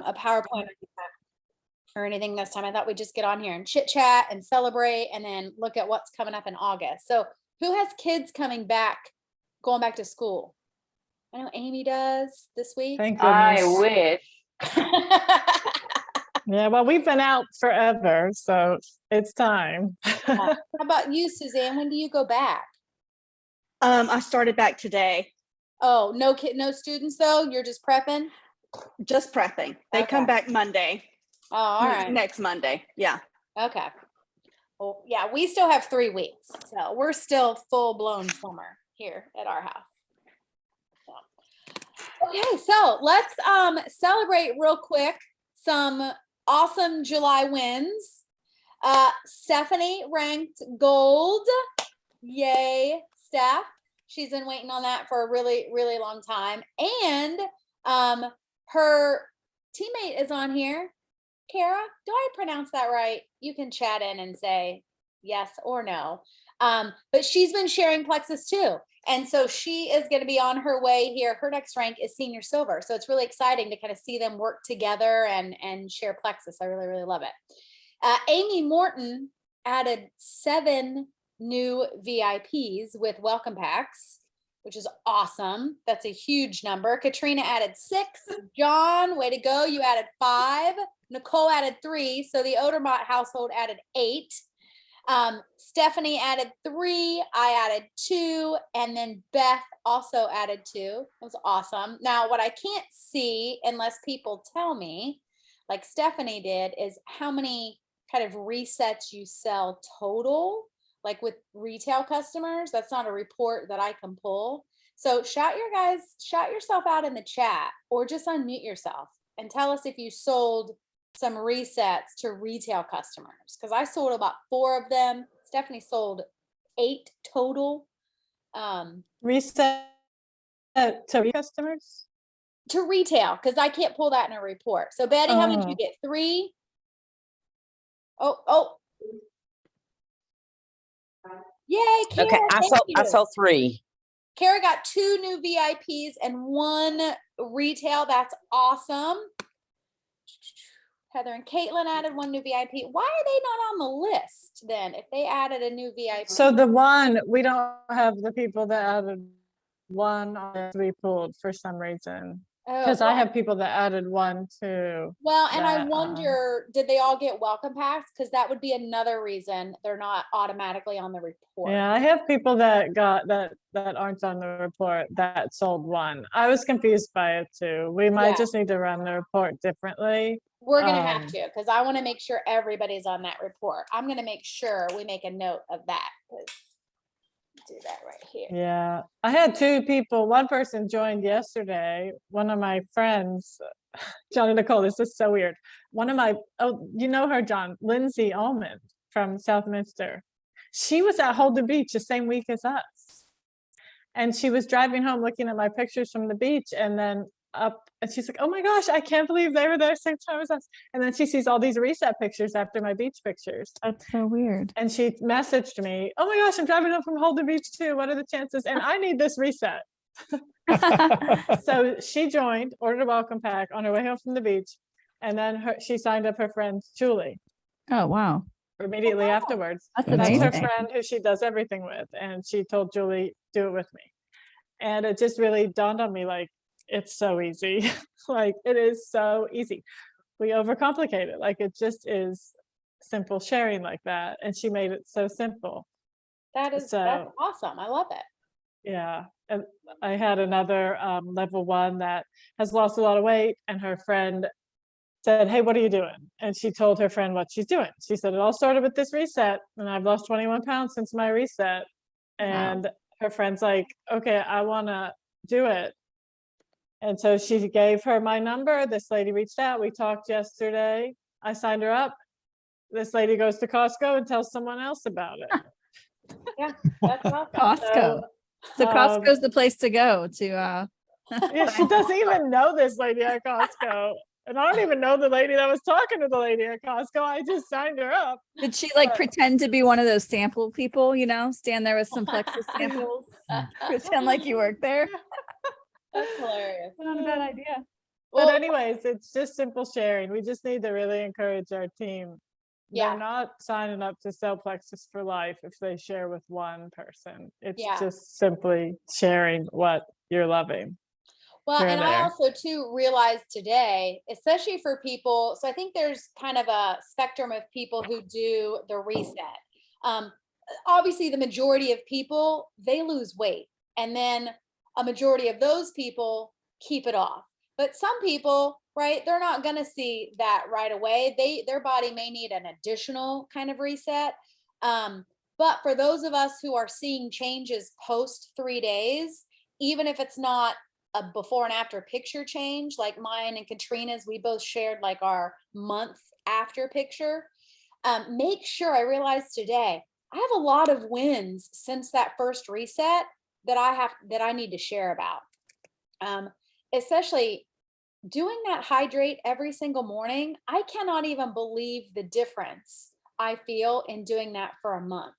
a PowerPoint or anything this time. I thought we'd just get on here and chit chat and celebrate and then look at what's coming up in August. So who has kids going back to school? I know Amy does this week. Thank goodness. I wish. Yeah, well, we've been out forever, so it's time. How about you, Suzanne? When do you go back? I started back today. Oh, no students though? You're just prepping? Just prepping. They come back Monday. Oh, all right. Next Monday. Yeah. Okay. Well, yeah, we still have 3 weeks, so we're still full blown summer here at our house. So. Okay, so let's celebrate real quick some awesome July wins. Stephanie ranked gold. Yay, Steph. She's been waiting on that for a really, really long time. And her teammate is on here. Kara, do I pronounce that right? You can chat in and say yes or no. But she's been sharing Plexus too. And so she is going to be on her way here. Her next rank is senior silver. So it's really exciting to kind of see them work together and share Plexus. I really, really love it. Amy Morton added 7 new VIPs with welcome packs, which is awesome. That's a huge number. Katrina added 6. John, way to go. You added 5. Nicole added 3. So the Odermatt household added 8. Stephanie added 3. I added 2. And then Beth also added 2. It was awesome. Now, what I can't see unless people tell me, like Stephanie did, is how many kind of resets you sell total, like with retail customers. That's not a report that I can pull. So shout yourself out in the chat or just unmute yourself and tell us if you sold some resets to retail customers. Because I sold about 4 of them. Stephanie sold 8 total. Reset to customers? To retail, because I can't pull that in a report. So Betty, how many did you get? 3? Oh. Yay, Kara. Okay, I saw 3. Kara got 2 new VIPs and 1 retail. That's awesome. Heather and Caitlin added 1 new VIP. Why are they not on the list then if they added a new VIP? So we don't have the people that added 1 on 3 pulled for some reason. Because I have people that added 1 too. Well, and I wonder, did they all get welcome packs? Because that would be another reason they're not automatically on the report. Yeah, I have people that got that aren't on the report that sold 1. I was confused by it too. We might just need to run the report differently. We're going to have to, because I want to make sure everybody's on that report. I'm going to make sure we make a note of that. Do that right here. Yeah, I had 2 people. One person joined yesterday. One of my friends, John and Nicole, this is so weird. One of my, you know her, John, Lindsay Almond from Southminster. She was at Holden Beach the same week as us. And she was driving home looking at my pictures from the beach and then up, and she's like, oh my gosh, I can't believe they were there same time as us. And then she sees all these reset pictures after my beach pictures. That's so weird. And she messaged me, oh my gosh, I'm driving home from Holden Beach too. What are the chances? And I need this reset. So she joined, ordered a welcome pack on her way home from the beach. And then she signed up her friend, Julie. Oh, wow. Immediately afterwards. That's her friend who she does everything with. And she told Julie, do it with me. And it just really dawned on me, like, it's so easy. Like, it is so easy. We overcomplicate it. Like, it just is simple sharing like that. And she made it so simple. That's awesome. I love it. Yeah. And I had another level 1 that has lost a lot of weight, and her friend said, hey, what are you doing? And she told her friend what she's doing. She said, it all started with this reset, and I've lost 21 pounds since my reset. And her friend's like, okay, I want to do it. And so she gave her my number. This lady reached out. We talked yesterday. I signed her up. This lady goes to Costco and tells someone else about it. Yeah, that's awesome. Costco. So Costco's the place to go to. Yeah, she doesn't even know this lady at Costco. And I don't even know the lady that was talking to the lady at Costco. I just signed her up. Did she pretend to be one of those sample people, stand there with some Plexus samples, pretend like you work there? That's hilarious. Not a bad idea. But Well, anyways, it's just simple sharing. We just need to really encourage our team. Yeah. They're not signing up to sell Plexus for life if they share with one person. It's Yeah. just simply sharing what you're loving. well, Here and and I there. also too realized today, especially for people, so I think there's kind of a spectrum of people who do the reset. Obviously the majority of people, they lose weight, and then a majority of those people keep it off. But some people, right, they're not going to see that right away. Their body may need an additional kind of reset. But for those of us who are seeing changes post 3 days, even if it's not a before and after picture change, like mine and Katrina's, we both shared like our month after picture. Make sure, I realized today, I have a lot of wins since that first reset that I need to share about. Especially doing that hydrate every single morning. I cannot even believe the difference I feel in doing that for a month.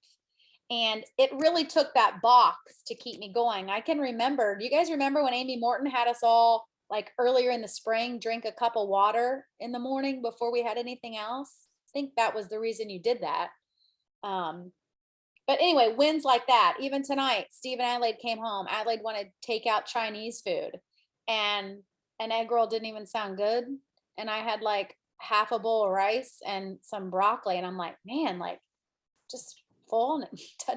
And it really took that box to keep me going. I can remember, do you guys remember when Amy Morton had us all like earlier in the spring drink a cup of water in the morning before we had anything else? I think that was the reason you did that. But anyway, wins like that. Even tonight, Steve and Adelaide came home. Adelaide wanted takeout Chinese food, and an egg roll didn't even sound good. And I had like half a bowl of rice and some broccoli. And I'm like, man, like just full.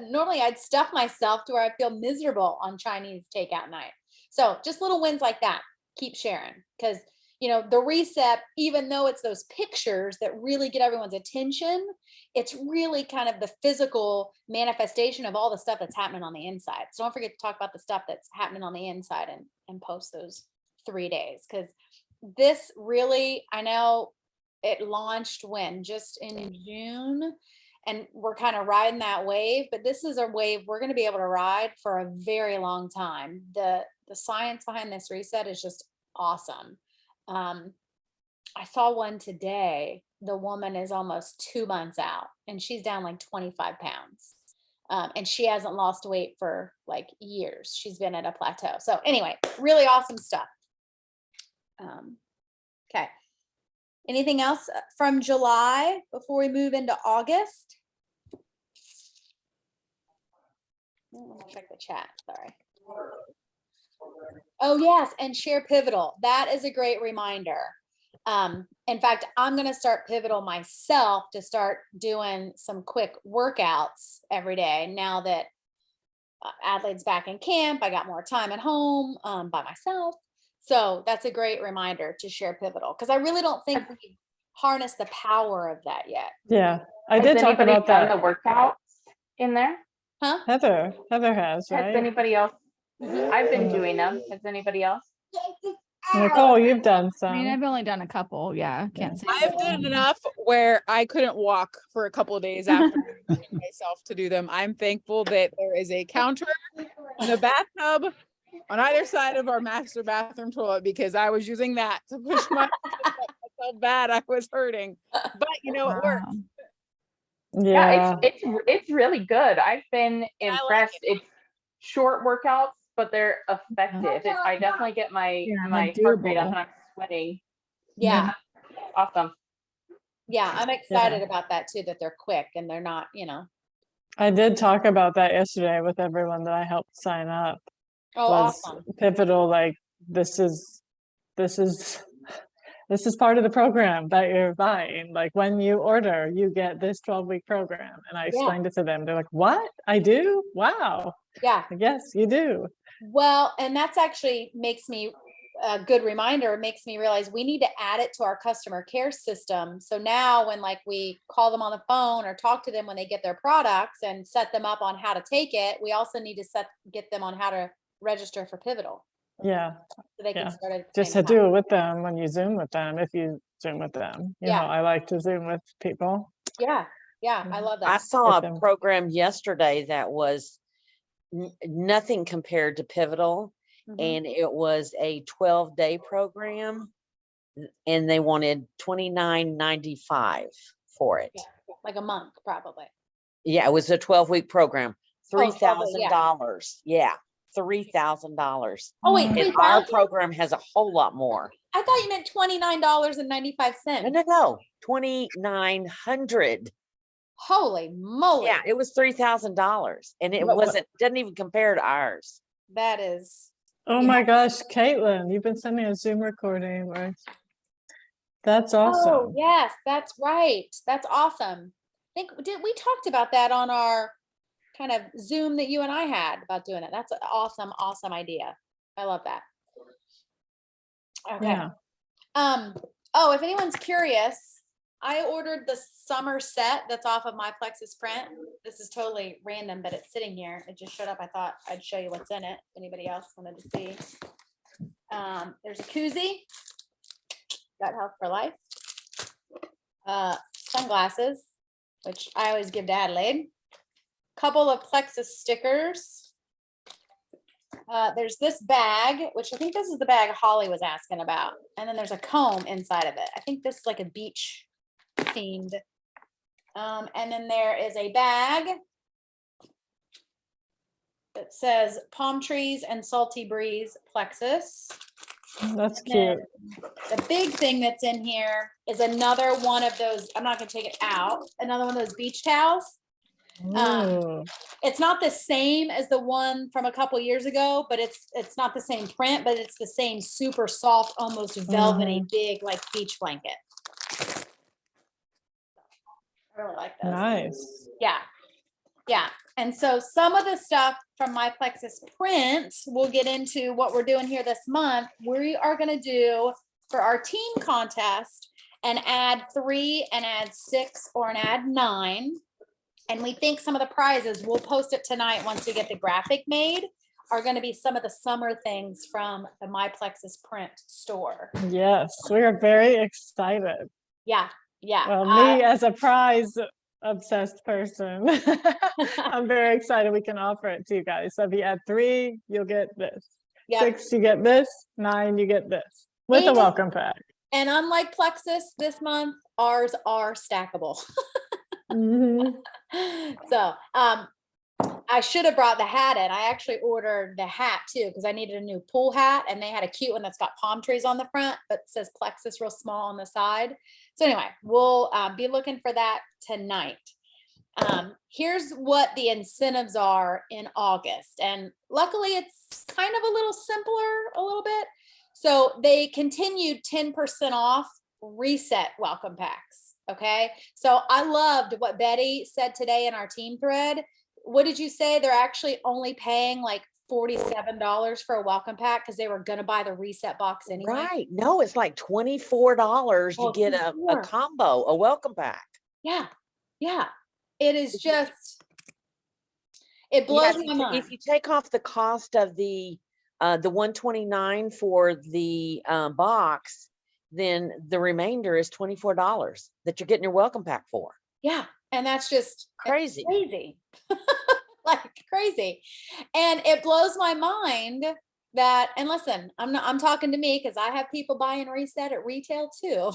Normally I'd stuff myself to where I feel miserable on Chinese takeout night. So just little wins like that. Keep sharing, because the reset, even though it's those pictures that really get everyone's attention, it's really kind of the physical manifestation of all the stuff that's happening on the inside. So don't forget to talk about the stuff that's happening on the inside and post those 3 days. Because this really, I know it launched just in June, and we're kind of riding that wave, but this is a wave we're going to be able to ride for a very long time. The science behind this reset is just awesome. I saw one today. The woman is almost 2 months out and she's down like 25 pounds. And she hasn't lost weight for like years. She's been at a plateau. So anyway, really awesome stuff. Okay. Anything else from July before we move into August? Let me check the chat. Sorry. Oh, yes. And share Pivotal. That is a great reminder. In fact, I'm going to start Pivotal myself to start doing some quick workouts every day. Now that Adelaide's back in camp, I got more time at home by myself. So that's a great reminder to share Pivotal, because I really don't think we harness the power of that yet. Yeah, I did talk about that. The workouts in there? Huh? Heather has, right? Has anybody else? I've been doing them. Has anybody else? Nicole, you've done I mean, some. I've only done a couple. Yeah, can't say. I've done enough where I couldn't walk for a couple of days after myself to do them. I'm thankful that there is a counter in the bathtub on either side of our master bathroom toilet, because I was using that to push my I felt bad. I was hurting, but it works. Yeah, It's really good. I've been impressed. It's short workouts, but they're effective. I definitely get my heart rate up and I'm sweating. Yeah. Awesome. Yeah. I'm excited about that too, that they're quick and they're not, I did talk about that yesterday with everyone that I helped sign up. Oh, awesome. Pivotal, like this is part of the program that you're buying. Like when you order, you get this 12-week program. And I explained it to them. They're like, what? I do? Wow. Yeah. Yes, you do. Well, and that's actually makes me a good reminder. It makes me realize we need to add it to our customer care system. So now when like we call them on the phone or talk to them when they get their products and set them up on how to take it, we also need to get them on how to register for Pivotal. Yeah. So they can start at just to do it with them when you Zoom with them, if you Zoom with them. You know, I like to Zoom with people. Yeah. Yeah. I love that. I saw a program yesterday that was nothing compared to Pivotal. And it was a 12-day program and they wanted $29.95 for it. Yeah, like a month, probably. Yeah, it was a 12-week program. $3,000. Yeah, $3,000. Oh, wait, and our program has a whole lot more. I thought you meant $29.95. No, 2,900. Holy moly. Yeah, it was $3,000 and it doesn't even compare to ours. That is. Oh my gosh, Caitlin, you've been sending a Zoom recording, or that's awesome. Oh, yes, that's right. That's awesome. I think we talked about that on our kind of Zoom that you and I had about doing it. That's an awesome, awesome idea. I love that. Okay. Yeah. Oh, if anyone's curious, I ordered the summer set that's off of my Plexus print. This is totally random, but it's sitting here. It just showed up. I thought I'd show you what's in it. If anybody else wanted to see. There's a koozie. Gut Health for Life. Sunglasses, which I always give to Adelaide. Couple of Plexus stickers. There's this bag, which I think this is the bag Holly was asking about. And then there's a comb inside of it. I think this is like a beach themed. And then there is a bag that says Palm Trees and Salty Breeze Plexus. That's And cute. the big thing that's in here is another one of those, I'm not gonna take it out, another one of those beach towels. Ooh. It's not the same as the one from a couple years ago, but it's not the same print, but it's the same super soft, almost velvety, big like beach blanket. I really like those. Nice. Yeah. Yeah. And so some of the stuff from my Plexus print, we'll get into what we're doing here this month. We are going to do for our team contest and add 3 and add 6 or an add 9. And we think some of the prizes, we'll post it tonight once we get the graphic made, are going to be some of the summer things from the My Plexus print store. Yes, we are very excited. Yeah. Yeah. Well, me as a prize obsessed person, I'm very excited we can offer it to you guys. So if you add 3, you'll get this. Yeah. 6, you get this. 9, you get this with a And- welcome pack. And unlike Plexus this month, ours are stackable. Mhm. So I should have brought the hat in. I actually ordered the hat too because I needed a new pool hat, and they had a cute one that's got palm trees on the front but says Plexus real small on the side. So anyway, we'll be looking for that tonight. Here's what the incentives are in August, and luckily it's kind of a little simpler a little bit. So they continued 10% off reset welcome packs. Okay. So I loved what Betty said today in our team thread. What did you say? They're actually only paying like $47 for a welcome pack because they were going to buy the reset box anyway. Right. No, it's like $24 to Oh, get a 24. combo, a welcome pack. Yeah. Yeah. It is just, it blows my mind. If you take off the cost of the $129 for the box, then the remainder is $24 that you're getting your welcome pack for. Yeah. And that's just Crazy. Like crazy. And it blows my mind that, and listen, I'm talking to me because I have people buying reset at retail too.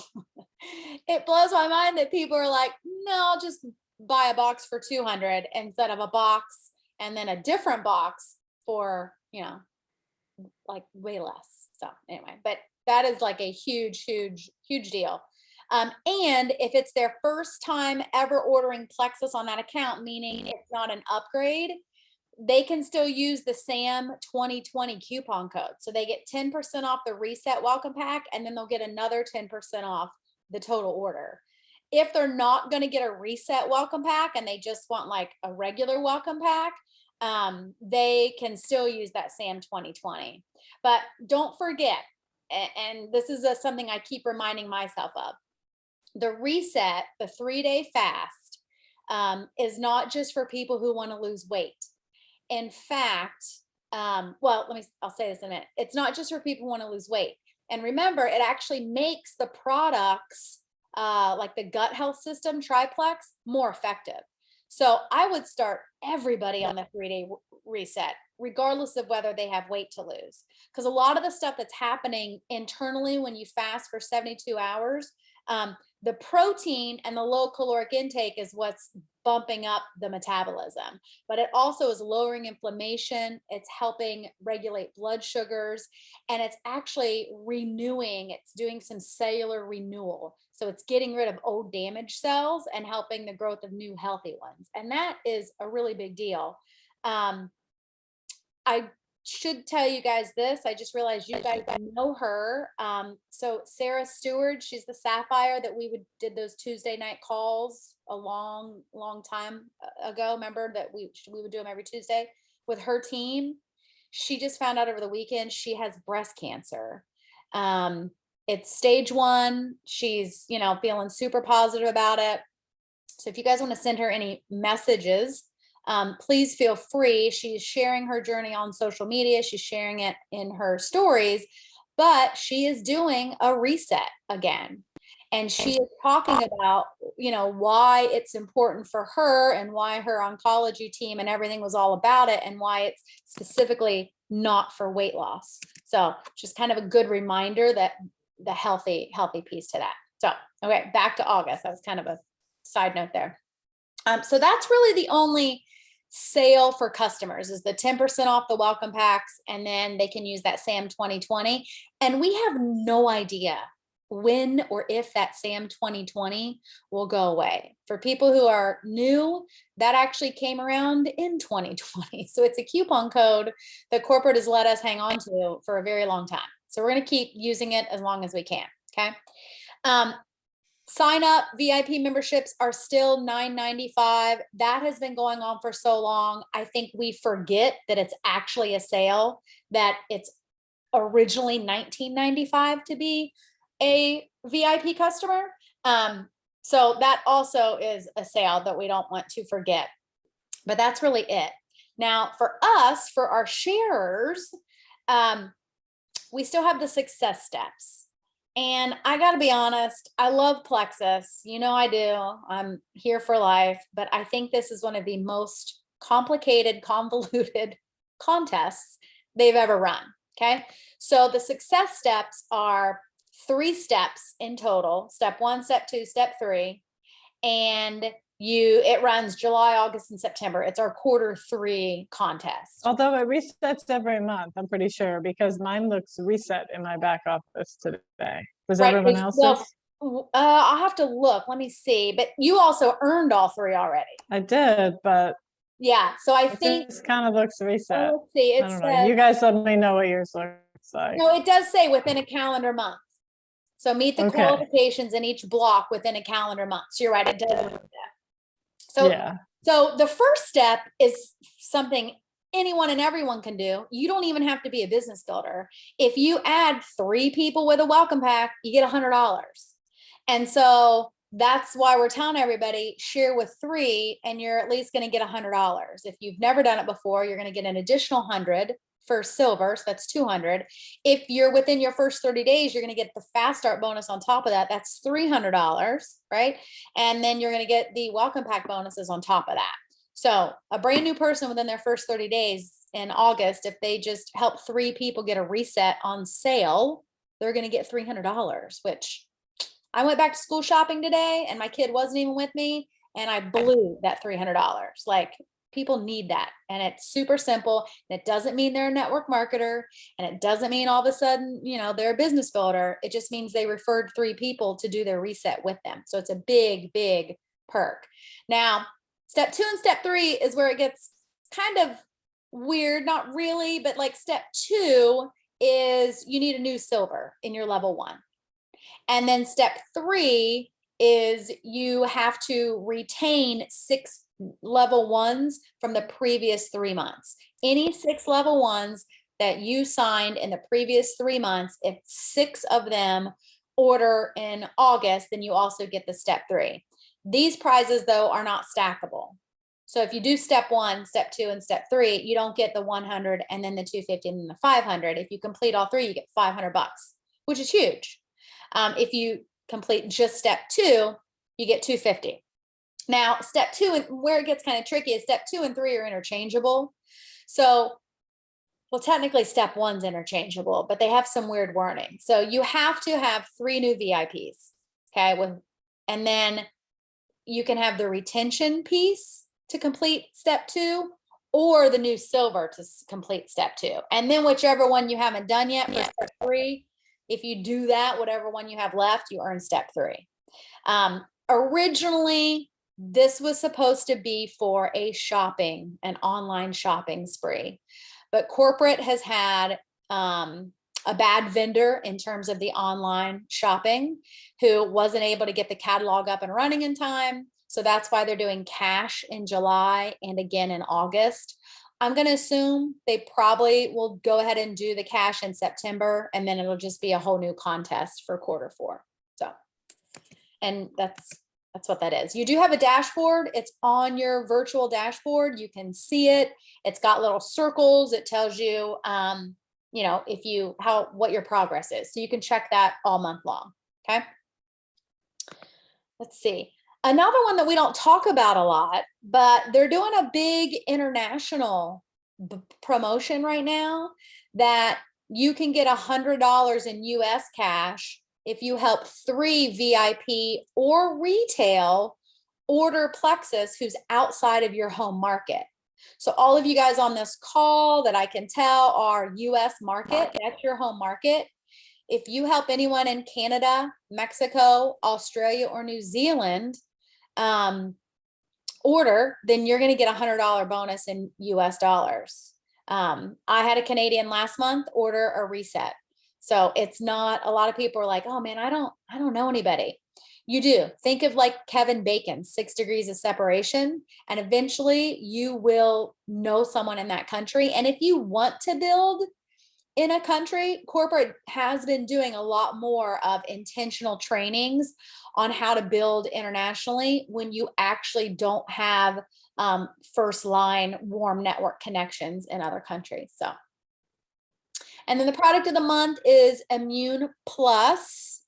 It blows my mind that people are like, no, I'll just buy a box for $200 instead of a box and then a different box for, like way less. So anyway, but that is like a huge, huge, huge deal. And if it's their first time ever ordering Plexus on that account, meaning it's not an upgrade, they can still use the SAM 2020 coupon code. So they get 10% off the reset welcome pack, and then they'll get another 10% off the total order. If they're not going to get a reset welcome pack and they just want like a regular welcome pack, they can still use that SAM 2020. But don't forget, and this is something I keep reminding myself of, the reset, the 3-day fast, is not just for people who want to lose weight. In fact, I'll say this in a minute. It's not just for people who want to lose weight. And remember, it actually makes the products like the gut health system, Triplex, more effective. So I would start everybody on the 3-day reset, regardless of whether they have weight to lose. Because a lot of the stuff that's happening internally when you fast for 72 hours The protein and the low caloric intake is what's bumping up the metabolism, but it also is lowering inflammation. It's helping regulate blood sugars, and it's actually renewing. It's doing some cellular renewal. So it's getting rid of old damaged cells and helping the growth of new healthy ones. And that is a really big deal. I should tell you guys this. I just realized you guys know her. So Sarah Stewart, she's the Sapphire that did those Tuesday night calls a long time ago. Remember that we would do them every Tuesday with her team. She just found out over the weekend she has breast cancer. It's stage 1. She's, feeling super positive about it. So if you guys want to send her any messages, please feel free. She's sharing her journey on social media. She's sharing it in her stories, but she is doing a reset again. And she is talking about, why it's important for her and why her oncology team and everything was all about it and why it's specifically not for weight loss. So just kind of a good reminder that the healthy piece to that. So, okay, back to August. That was kind of a side note there. So that's really the only sale for customers is the 10% off the welcome packs, and then they can use that SAM 2020. And we have no idea when or if that SAM 2020 will go away. For people who are new, that actually came around in 2020. So it's a coupon code that corporate has let us hang on to for a very long time. So we're going to keep using it as long as we can. Okay. Sign up VIP memberships are still $9.95. That has been going on for so long. I think we forget that it's actually a sale, that it's originally $19.95 to be a VIP customer. So that also is a sale that we don't want to forget, but that's really it. Now for us, for our sharers, we still have the success steps. And I got to be honest, I love Plexus. I do. I'm here for life. But I think this is one of the most complicated, convoluted contests they've ever run. Okay. So the success steps are 3 steps in total: step 1, step 2, step 3. And it runs July, August, and September. It's our quarter 3 contest. Although it resets every month, I'm pretty sure, because mine looks reset in my back office today. Does everyone else's? I'll have to look. Let me see. But you also earned all 3 already. I did, but yeah. So I think this kind of looks reset. Let's see. I don't know. You guys let me know what yours looks like. No, it does say within a calendar month. So meet the qualifications in each block within a calendar month. So you're right. It does. So, So the first step is something anyone and everyone can do. You don't even have to be a business builder. If you add 3 people with a welcome pack, you get $100. And so that's why we're telling everybody, share with 3 and you're at least going to get $100. If you've never done it before, you're going to get an additional 100 for silver. So that's 200. If you're within your first 30 days, you're going to get the fast start bonus on top of that. That's $300, right? And then you're going to get the welcome pack bonuses on top of that. So a brand new person within their first 30 days in August, if they just help 3 people get a reset on sale, they're going to get $300, which I went back to school shopping today and my kid wasn't even with me. And I blew that $300. Like, people need that. And it's super simple. And it doesn't mean they're a network marketer. And it doesn't mean all of a sudden, they're a business builder. It just means they referred 3 people to do their reset with them. So it's a big, big perk. Now, step 2 and step 3 is where it gets kind of weird. Not really, but like step 2 is you need a new silver in your level 1. And then step 3 is you have to retain 6 level 1s from the previous 3 months. Any 6 level 1s that you signed in the previous 3 months, if 6 of them order in August, then you also get the step 3. These prizes, though, are not stackable. So if you do step 1, step 2, and step 3, you don't get the 100 and then the 250 and then the 500. If you complete all 3, you get $500, which is huge. If you complete just step 2, you get 250. Now, step 2, and where it gets kind of tricky, is step 2 and 3 are interchangeable. So, well, technically step 1's interchangeable, but they have some weird wording. So you have to have 3 new VIPs. Okay, and then you can have the retention piece to complete step 2, or the new silver to complete step 2. And then whichever one you haven't done yet for step 3, if you do that, whatever one you have left, you earn step 3. Originally, this was supposed to be for an online shopping spree, but corporate has had a bad vendor in terms of the online shopping who wasn't able to get the catalog up and running in time. So that's why they're doing cash in July and again in August. I'm going to assume they probably will go ahead and do the cash in September, and then it'll just be a whole new contest for quarter 4. So, and that's what that is. You do have a dashboard. It's on your virtual dashboard. You can see it. It's got little circles. It tells you, you know, what your progress is. So you can check that all month long. Okay. Let's see. Another one that we don't talk about a lot, but they're doing a big international promotion right now that you can get $100 in US cash if you help 3 VIP or retail order Plexus who's outside of your home market. So all of you guys on this call that I can tell are US market, that's your home market. If you help anyone in Canada, Mexico, Australia, or New Zealand order, then you're going to get $100 bonus in US dollars. I had a Canadian last month order a reset. So it's not, a lot of people are like, oh man, I don't know anybody. You do. Think of like Kevin Bacon, 6 degrees of separation, and eventually you will know someone in that country. And if you want to build in a country, corporate has been doing a lot more of intentional trainings on how to build internationally when you actually don't have first line warm network connections in other countries. So, and then the product of the month is Immune Plus.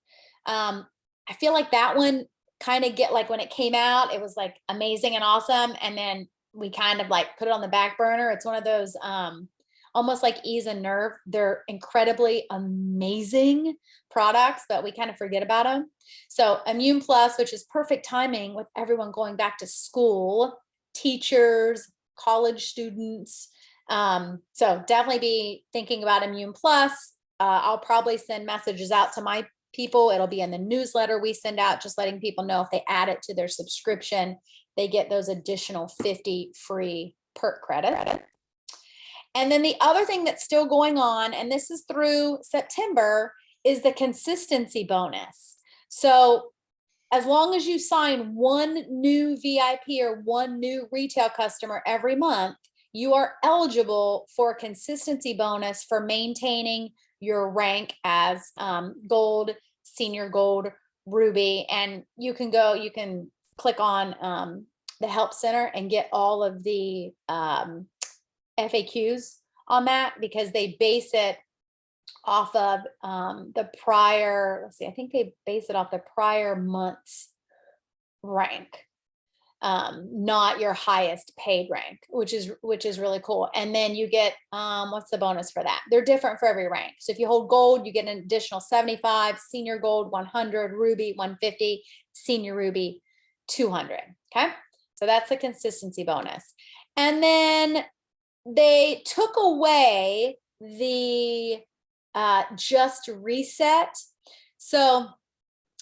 I feel like that one kind of when it came out, it was like amazing and awesome. And then we kind of like put it on the back burner. It's one of those almost like Ease and Nerve. They're incredibly amazing products, but we kind of forget about them. So Immune Plus, which is perfect timing with everyone going back to school, teachers, college students. So definitely be thinking about Immune Plus. I'll probably send messages out to my people. It'll be in the newsletter we send out, just letting people know if they add it to their subscription, they get those additional 50 free perk credit. And then the other thing that's still going on, and this is through September, is the consistency bonus. So as long as you sign one new VIP or one new retail customer every month, you are eligible for a consistency bonus for maintaining your rank as gold, senior gold, ruby. And you can click on the help center and get all of the FAQs on that, because they base it off of the prior, let's see, I think they base it off the prior month's rank, not your highest paid rank, which is really cool. And then you get, what's the bonus for that? They're different for every rank. So if you hold gold, you get an additional 75, senior gold 100, ruby 150, senior ruby 200. Okay. So that's a consistency bonus. And then they took away the just reset. So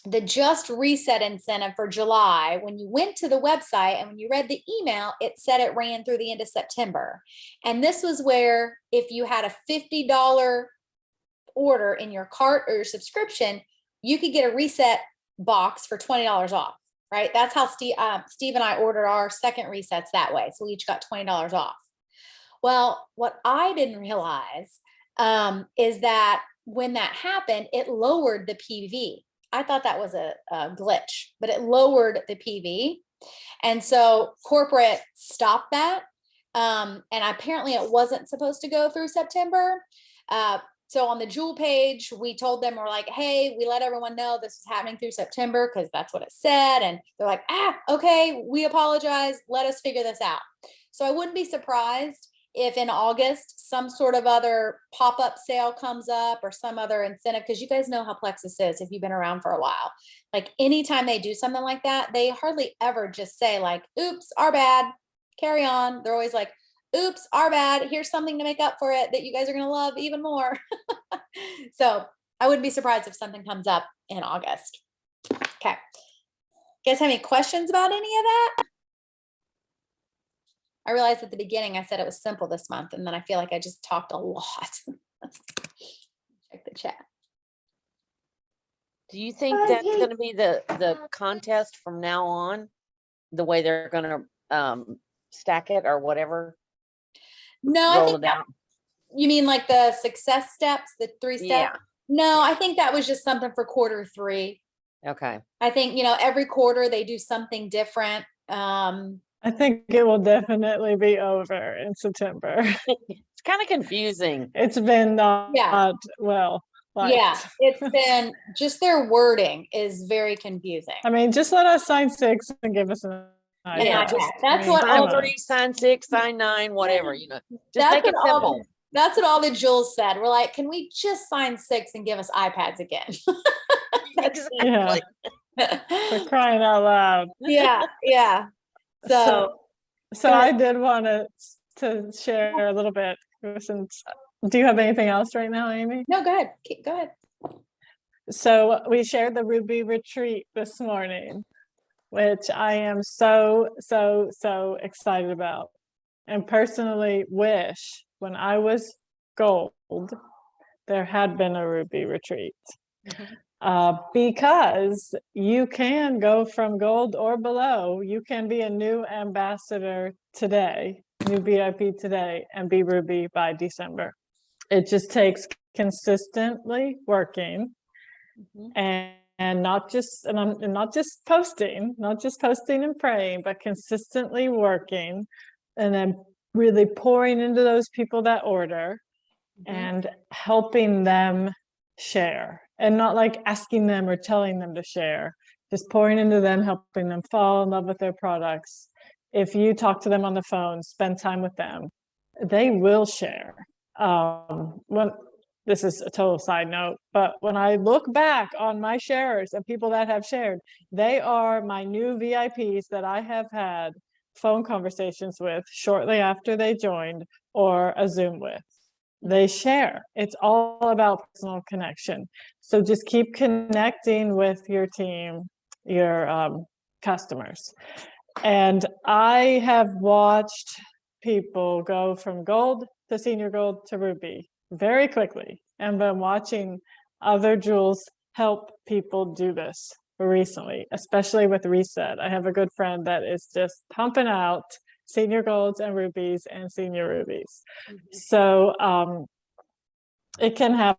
the just reset incentive for July, when you went to the website and when you read the email, it said it ran through the end of September. And this was where if you had a $50 order in your cart or your subscription, you could get a reset box for $20 off, right? That's how Steve and I ordered our second resets that way. So we each got $20 off. Well, what I didn't realize is that when that happened, it lowered the PV. I thought that was a glitch, but it lowered the PV. And so corporate stopped that. And apparently it wasn't supposed to go through September. So on the Jewel page, we told them, we're like, hey, we let everyone know this is happening through September because that's what it said. And they're like, okay, we apologize. Let us figure this out. So I wouldn't be surprised if in August some sort of other pop-up sale comes up or some other incentive, because you guys know how Plexus is if you've been around for a while. Like anytime they do something like that, they hardly ever just say like, oops, our bad, carry on. They're always like, oops, our bad, here's something to make up for it that you guys are gonna love even more. So I wouldn't be surprised if something comes up in August. Okay. You guys have any questions about any of that? I realized at the beginning I said it was simple this month, and then I feel like I just talked a lot. Check the chat. Do you think that's gonna be the contest from now on? The way they're gonna stack it or whatever? No, I Roll think it out? you mean like the success steps, the 3 steps? Yeah. No, I think that was just something for quarter 3. Okay. I think, every quarter they do something different. I think it will definitely be over in September. It's kind of confusing. It's been not well. Yeah, liked. it's been just their wording is very confusing. I mean, just let us sign 6 and give us an idea. Yeah, just- that's what Sign all the, 3, sign 6, sign 9, whatever, just That's make it what all simple. that's what all the Jules said. We're like, can we just sign 6 and give us iPads again? That's Yeah, for crying out loud. yeah. So So I did want to share a little bit since. Do you have anything else right now, Amy? no, go ahead. Go ahead. So we shared the Ruby retreat this morning, which I am so excited about, and personally wish when I was gold, there had been a Ruby retreat. Because you can go from gold or below. You can be a new ambassador today, new VIP today, and be Ruby by December. It just takes consistently working and not just posting and praying, but consistently working, and then really pouring into those people that order and helping them share, and not like asking them or telling them to share, just pouring into them, helping them fall in love with their products. If you talk to them on the phone, spend time with them, they will share. When this is a total side note, but when I look back on my sharers and people that have shared, they are my new VIPs that I have had phone conversations with shortly after they joined or a Zoom with. They share. It's all about personal connection. So just keep connecting with your team, your customers. And I have watched people go from gold to senior gold to Ruby very quickly, and been watching other jewels help people do this recently, especially with Reset. I have a good friend that is just pumping out senior golds and rubies and senior rubies. So it can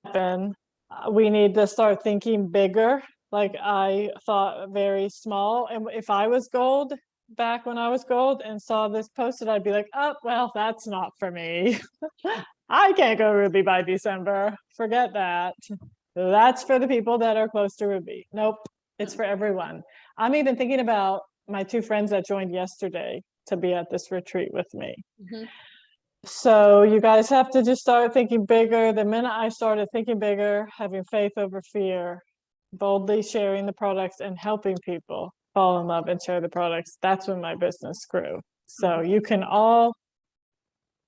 happen. We need to start thinking bigger. Like I thought very small. And if I was gold back when I was gold and saw this posted, I'd be like, oh, well, that's not for me. I can't go Ruby by December. Forget that. That's for the people that are close to Ruby. Nope, it's for everyone. I'm even thinking about my 2 friends that joined yesterday to be at this retreat with me. So you guys have to just start thinking bigger. The minute I started thinking bigger, having faith over fear, boldly sharing the products and helping people fall in love and share the products, that's when my business grew. So you can all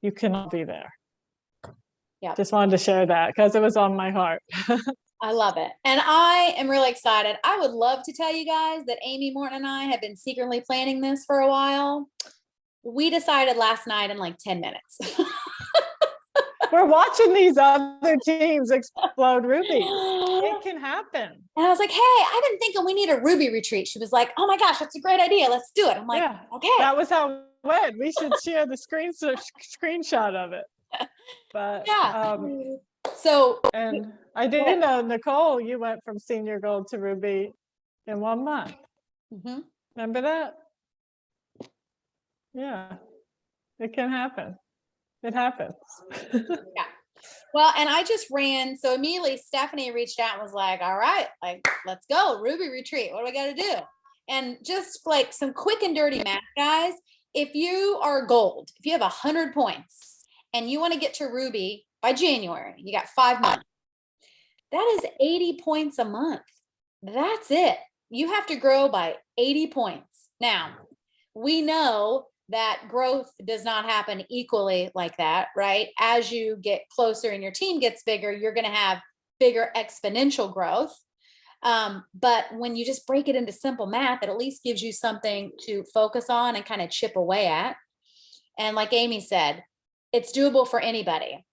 be there. Yeah. Just wanted to share that because it was on my heart. I love it. And I am really excited. I would love to tell you guys that Amy Morton and I have been secretly planning this for a while. We decided last night in like 10 minutes. We're watching these other teams explode Ruby. It can happen. And I was like, hey, I've been thinking we need a Ruby retreat. She was like, oh my gosh, that's a great idea. Let's do it. I'm like, Yeah, okay. that was how it went. We should share the screenshot of it. But Yeah. So, and I did know, Nicole, you went from senior gold to Ruby in 1 month. Remember that? Yeah, it can happen. It happens. yeah. Well, and I just ran. So immediately Stephanie reached out and was like, all right, like, let's go Ruby retreat. What do we got to do? And just like some quick and dirty math, guys, if you are gold, if you have 100 points and you want to get to Ruby by January, you got 5 months. That is 80 points a month. That's it. You have to grow by 80 points. Now, we know that growth does not happen equally like that, right? As you get closer and your team gets bigger, you're going to have bigger exponential growth. But when you just break it into simple math, it at least gives you something to focus on and kind of chip away at. And like Amy said, it's doable for anybody,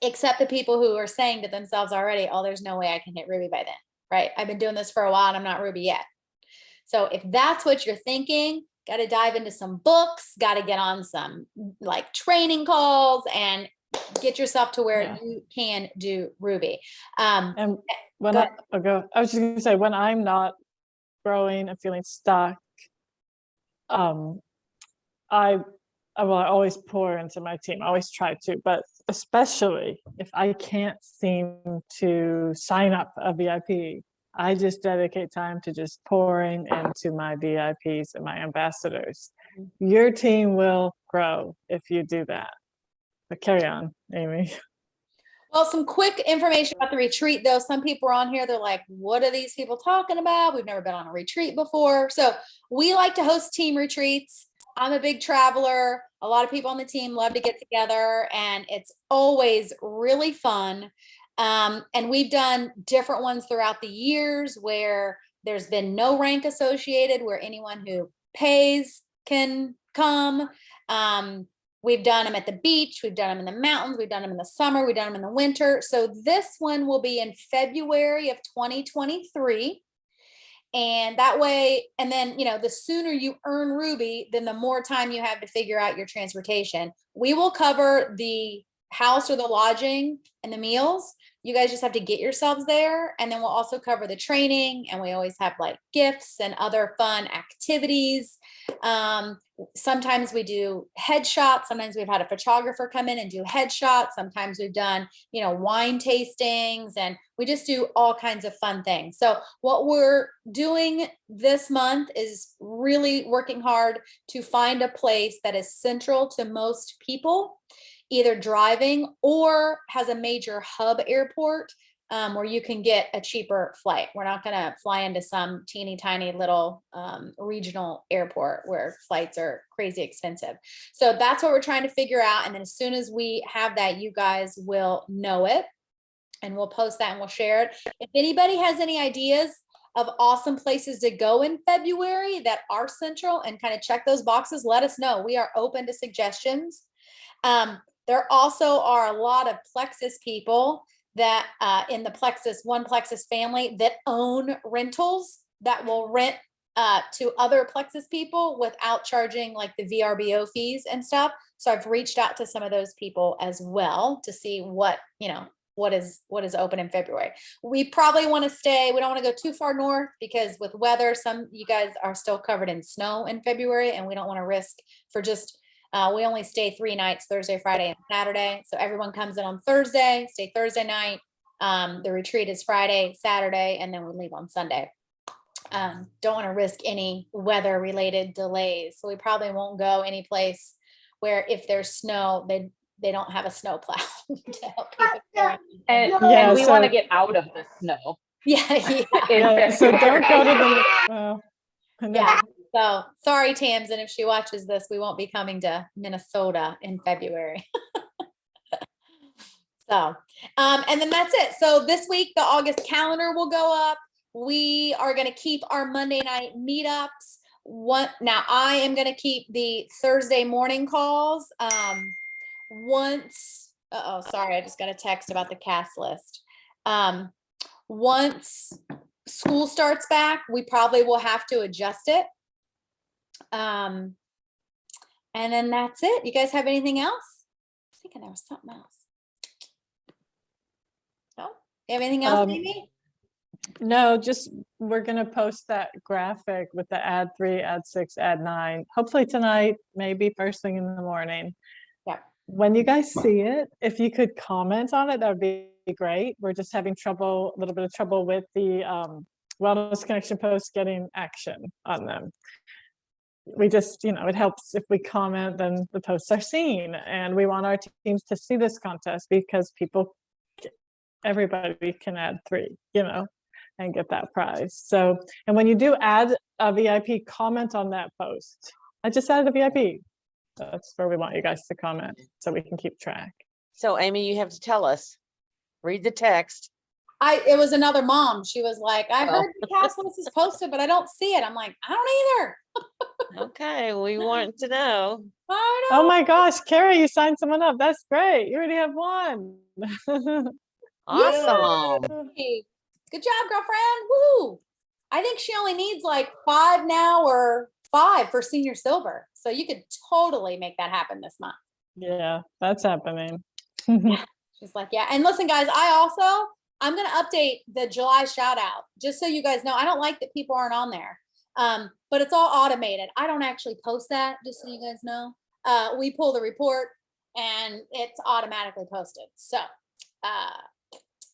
except the people who are saying to themselves already, oh, there's no way I can hit Ruby by then, right? I've been doing this for a while and I'm not Ruby yet. So if that's what you're thinking, got to dive into some books, got to get on some like training calls and get yourself to where you can do Ruby. And when I was just gonna say, when I'm not growing and feeling stuck, I always pour into my team. I always try to, but especially if I can't seem to sign up a VIP, I just dedicate time to just pouring into my VIPs and my ambassadors. Your team will grow if you do that. But carry on, Amy. Well, some quick information about the retreat, though. Some people are on here, they're like, what are these people talking about? We've never been on a retreat before. So we like to host team retreats. I'm a big traveler. A lot of people on the team love to get together, and it's always really fun. And we've done different ones throughout the years where there's been no rank associated, where anyone who pays can come. We've done them at the beach. We've done them in the mountains. We've done them in the summer. We've done them in the winter. So this one will be in February of 2023. And that way, and then, you know, the sooner you earn Ruby, then the more time you have to figure out your transportation. We will cover the house or the lodging and the meals. You guys just have to get yourselves there. And then we'll also cover the training. And we always have like gifts and other fun activities. Sometimes we do headshots. Sometimes we've had a photographer come in and do headshots. Sometimes we've done, you know, wine tastings, and we just do all kinds of fun things. So what we're doing this month is really working hard to find a place that is central to most people, either driving or has a major hub airport where you can get a cheaper flight. We're not going to fly into some teeny tiny little regional airport where flights are crazy expensive. So that's what we're trying to figure out. And then as soon as we have that, you guys will know it, and we'll post that and we'll share it. If anybody has any ideas of awesome places to go in February that are central and kind of check those boxes, let us know. We are open to suggestions. There also are a lot of Plexus people that in the One Plexus family that own rentals that will rent to other Plexus people without charging like the VRBO fees and stuff. So I've reached out to some of those people as well to see what, you know, what is open in February. We probably want to stay, we don't want to go too far north because with weather, some you guys are still covered in snow in February, and we don't want to risk for just we only stay 3 nights, Thursday, Friday, and Saturday. So everyone comes in on Thursday, stay Thursday night. The retreat is Friday, Saturday, and then we leave on Sunday. Don't want to risk any weather related delays. So we probably won't go any place where if there's snow, they don't have a snow plow to help people get around. And we want to get out of the snow. Yeah, so don't go to the yeah. So sorry, Tamsin, if she watches this, we won't be coming to Minnesota in February. So, and then that's it. So this week, the August calendar will go up. We are going to keep our Monday night meetups. Now I am going to keep the Thursday morning calls. Sorry, I just got a text about the cast list. Once school starts back, we probably will have to adjust it. And then that's it. You guys have anything else? I was thinking there was something else. No? You have anything else, Amy? No, just we're going to post that graphic with the add 3, add 6, add 9, hopefully tonight, maybe first thing in the morning. Yeah. When you guys see it, if you could comment on it, that would be great. We're just having a little bit of trouble with the Wellness Connection posts getting action on them. we just, it helps if we comment, then the posts are seen. And we want our teams to see this contest because everybody can add 3, and get that prize. So, and when you do add a VIP, comment on that post. I just added a VIP. That's where we want you guys to comment so we can keep track. So Amy, you have to tell us. Read the text. It was another mom. She was like, I Oh. heard the cast list is posted, but I don't see it. I'm like, I don't either. Okay, we want to know. I know. Oh my gosh, Carrie, you signed someone up. That's great. You already have one. Awesome. Yay. Good job, girlfriend. Woo. I think she only needs like 5 now or 5 for senior silver. So you could totally make that happen this month. Yeah, that's happening. She's like, yeah. And listen, guys, I'm going to update the July shout out just so you guys know. I don't like that people aren't on there. But it's all automated. I don't actually post that, just so you guys know. We pull the report and it's automatically posted. So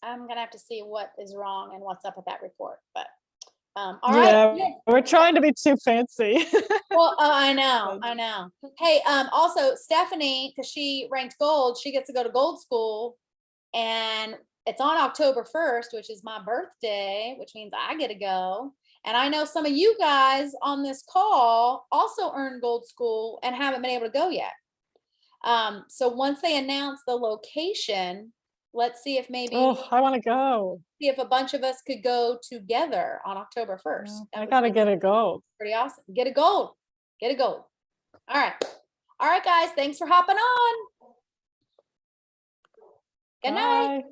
I'm going to have to see what is wrong and what's up with that report. But all right. Yeah, we're trying to be too fancy. Well, I know. Hey, also Stephanie, because she ranked gold, she gets to go to gold school, and it's on October 1st, which is my birthday, which means I get to go. And I know some of you guys on this call also earned gold school and haven't been able to go yet. So once they announce the location, let's see if maybe I want to go. see if a bunch of us could go together on October 1st. I gotta get a gold. Pretty awesome. Get a gold. Get a gold. All right, guys. Thanks for hopping on. Good night. Bye.